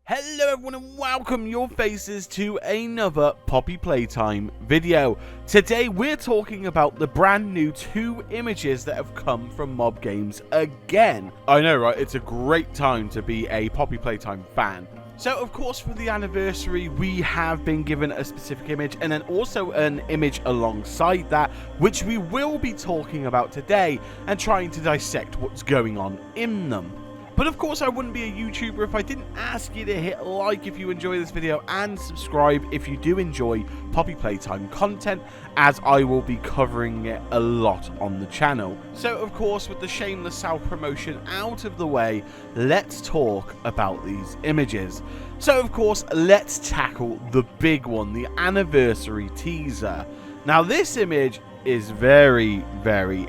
Hello everyone and welcome your faces to another Poppy Playtime video. Today we're talking about the brand new 2 images that have come from Mob Games again. I know, right? It's a great time to be a Poppy Playtime fan. So of course for the anniversary we have been given a specific image and then also an image alongside that, which we will be talking about today and trying to dissect what's going on in them. But of course I wouldn't be a YouTuber if I didn't ask you to hit like if you enjoy this video and subscribe if you do enjoy Poppy Playtime content, as I will be covering it a lot on the channel. So of course, with the shameless self-promotion out of the way, let's talk about these images. So of course, let's tackle the big one, the anniversary teaser. Now this image is very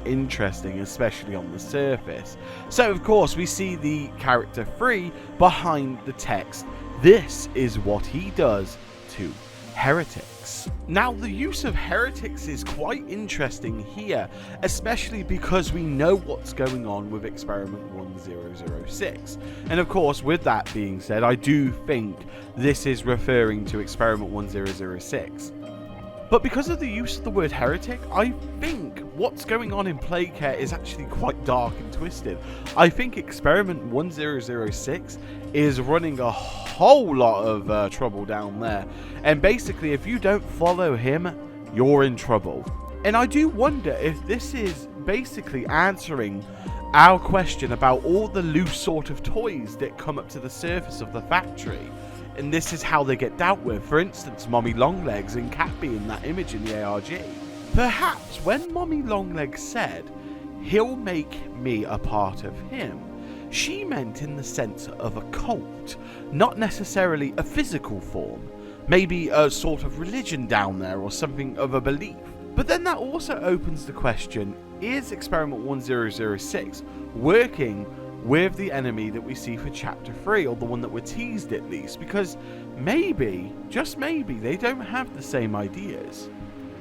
interesting, especially on the surface. So of course we see the character Free behind the text. This is what he does to heretics. Now the use of heretics is quite interesting here, especially because we know what's going on with Experiment 1006. And of course, with that being said, I do think this is referring to Experiment 1006. But because of the use of the word heretic, I think what's going on in Playcare is actually quite dark and twisted. I think Experiment 1006 is running a whole lot of trouble down there. And basically, if you don't follow him, you're in trouble. And I do wonder if this is basically answering our question about all the loose sort of toys that come up to the surface of the factory. And this is how they get dealt with. For instance, Mommy Longlegs and Cappy in that image in the ARG. Perhaps when Mommy Longlegs said, "He'll make me a part of him," she meant in the sense of a cult, not necessarily a physical form. Maybe a sort of religion down there or something of a belief. But then that also opens the question, is Experiment 1006 working with the enemy that we see for Chapter 3, or the one that we're teased at least, because maybe, just maybe, they don't have the same ideas.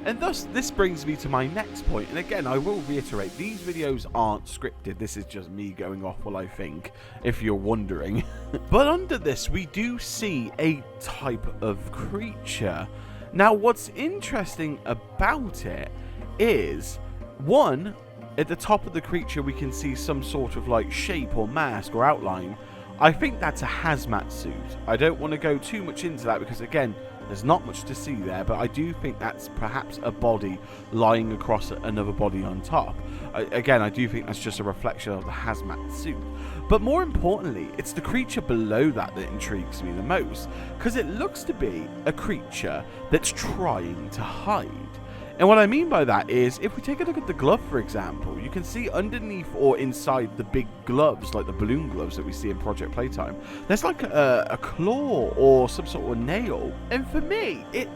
And thus, this brings me to my next point, and again, I will reiterate, these videos aren't scripted, this is just me going off what I think, if you're wondering. But under this, we do see a type of creature. Now, what's interesting about it is, one, at the top of the creature we can see some sort of like shape or mask or outline. I think that's a hazmat suit. I don't want to go too much into that because again, there's not much to see there, but I do think that's perhaps a body lying across another body on top. Again, I do think that's just a reflection of the hazmat suit. But more importantly, it's the creature below that that intrigues me the most, because it looks to be a creature that's trying to hide. And what I mean by that is, if we take a look at the glove, for example, you can see underneath or inside the big gloves, like the balloon gloves that we see in Project Playtime, there's like a claw or some sort of nail. And for me, it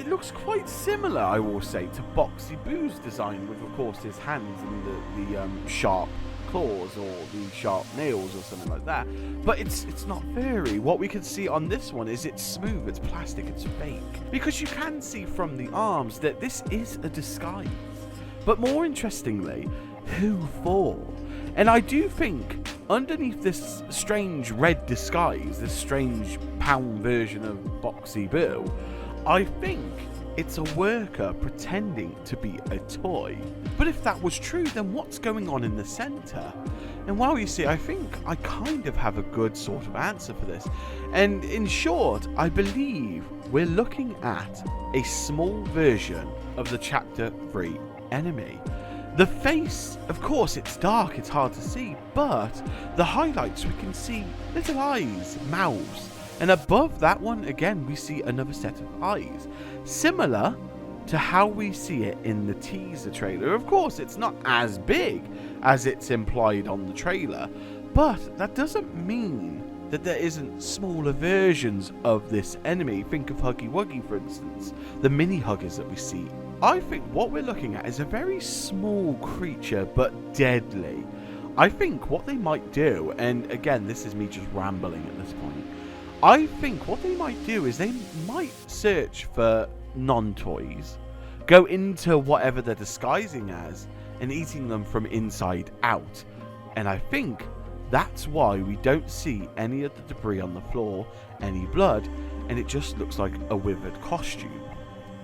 looks quite similar, I will say, to Boxy Boo's design, with, of course, his hands and the sharp claws or the sharp nails or something like that. But it's not furry. What we can see on this one is it's smooth, it's plastic, it's fake. Because you can see from the arms that this is a disguise. But more interestingly, who for? And I do think underneath this strange red disguise, this strange pound version of Boxy Boo, I think it's a worker pretending to be a toy. But if that was true, then what's going on in the center? And well, you see, I think I kind of have a good sort of answer for this. And in short, I believe we're looking at a small version of the Chapter 3 enemy. The face, of course, it's dark, it's hard to see, but the highlights, we can see little eyes, mouths. And above that one, again, we see another set of eyes, similar to how we see it in the teaser trailer. Of course, it's not as big as it's implied on the trailer, but that doesn't mean that there isn't smaller versions of this enemy. Think of Huggy Wuggy, for instance, the mini huggers that we see. I think what we're looking at is a very small creature, but deadly. I think what they might do, and again, this is me just rambling at this point, I think what they might do is they might search for non-toys, go into whatever they're disguising as, and eating them from inside out. And I think That's why we don't see any of the debris on the floor, any blood, and it just looks like a withered costume.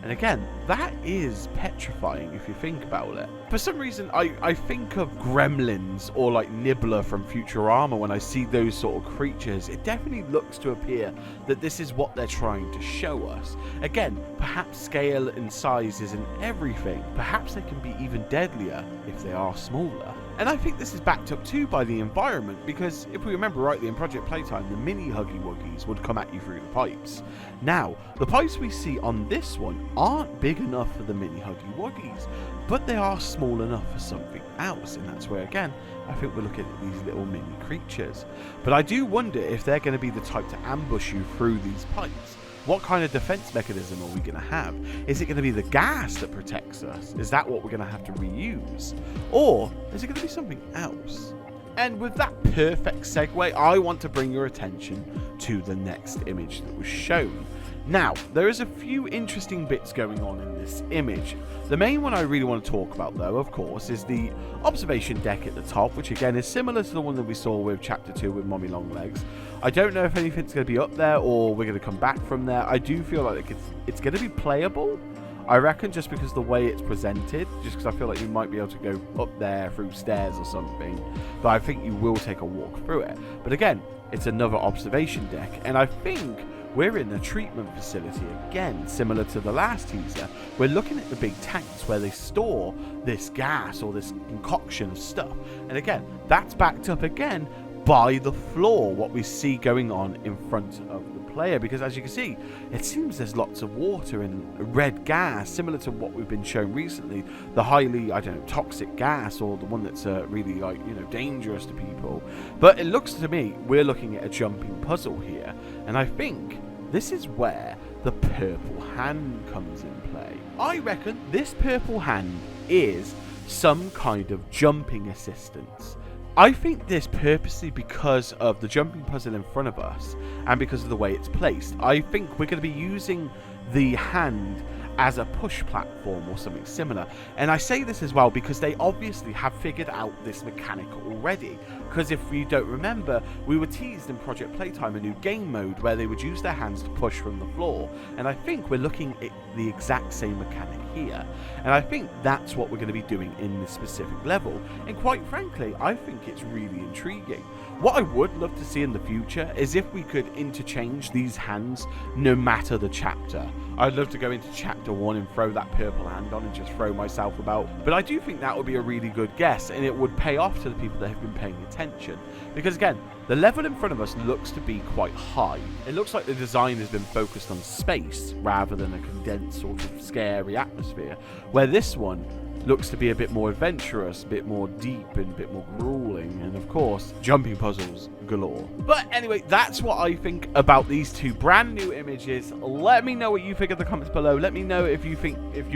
And again, that is petrifying if you think about it. For some reason, I think of Gremlins or like Nibbler from Futurama when I see those sort of creatures. It definitely looks to appear that this is what they're trying to show us. Again, perhaps scale and size isn't everything. Perhaps they can be even deadlier if they are smaller. And I think this is backed up too by the environment, because if we remember rightly in Project Playtime, the mini Huggy Wuggies would come at you through the pipes. Now, the pipes we see on this one aren't big enough for the mini Huggy Wuggies, but they are small enough for something else, and that's where, again, I think we're looking at these little mini creatures. But I do wonder if they're going to be the type to ambush you through these pipes. What kind of defense mechanism are we going to have? Is it going to be the gas that protects us? Is that what we're going to have to reuse? Or is it going to be something else? And with that perfect segue, I want to bring your attention to the next image that was shown. Now, there is a few interesting bits going on in this image. The main one I really want to talk about, though, of course, is the observation deck at the top, which again is similar to the one that we saw with Chapter 2 with Mommy Longlegs. I don't know if anything's going to be up there or we're going to come back from there. I do feel like it's going to be playable, I reckon, just because the way it's presented, just because I feel like you might be able to go up there through stairs or something, but I think you will take a walk through it. But again, it's another observation deck, and I think we're in a treatment facility again, similar to the last teaser. We're looking at the big tanks where they store this gas or this concoction of stuff. And again, that's backed up again by the floor, what we see going on in front of the player. Because as you can see, it seems there's lots of water and red gas, similar to what we've been shown recently. The highly, I don't know, toxic gas, or the one that's really, like, you know, dangerous to people. But it looks to me, we're looking at a jumping puzzle here. And I think this is where the purple hand comes in play. I reckon this purple hand is some kind of jumping assistance. I think this purposely because of the jumping puzzle in front of us and because of the way it's placed. I think we're going to be using the hand as a push platform or something similar. And I say this as well because they obviously have figured out this mechanic already. Because if you don't remember, we were teased in Project Playtime a new game mode where they would use their hands to push from the floor. And I think we're looking at the exact same mechanic here. And I think that's what we're going to be doing in this specific level. And quite frankly, I think it's really intriguing. What I would love to see in the future is if we could interchange these hands no matter the chapter. I'd love to go into chapter 1 and throw that purple hand on and just throw myself about. But I do think that would be a really good guess, and it would pay off to the people that have been paying attention. Because again, the level in front of us looks to be quite high. It looks like the design has been focused on space rather than a condensed sort of scary atmosphere, where this one looks to be a bit more adventurous, a bit more deep, and a bit more grueling, and of course, jumping puzzles galore. But anyway, that's what I think about these two brand new images. Let me know what you think in the comments below. Let me know if you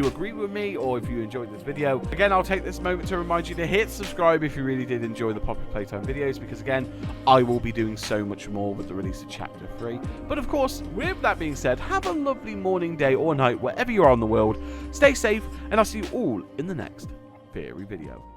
agree with me or if you enjoyed this video. Again, I'll take this moment to remind you to hit subscribe if you really did enjoy the Poppy Playtime videos, because again, I will be doing so much more with the release of Chapter 3. But of course, with that being said, have a lovely morning, day, or night, wherever you are in the world. Stay safe, and I'll see you all in the next Fairy video.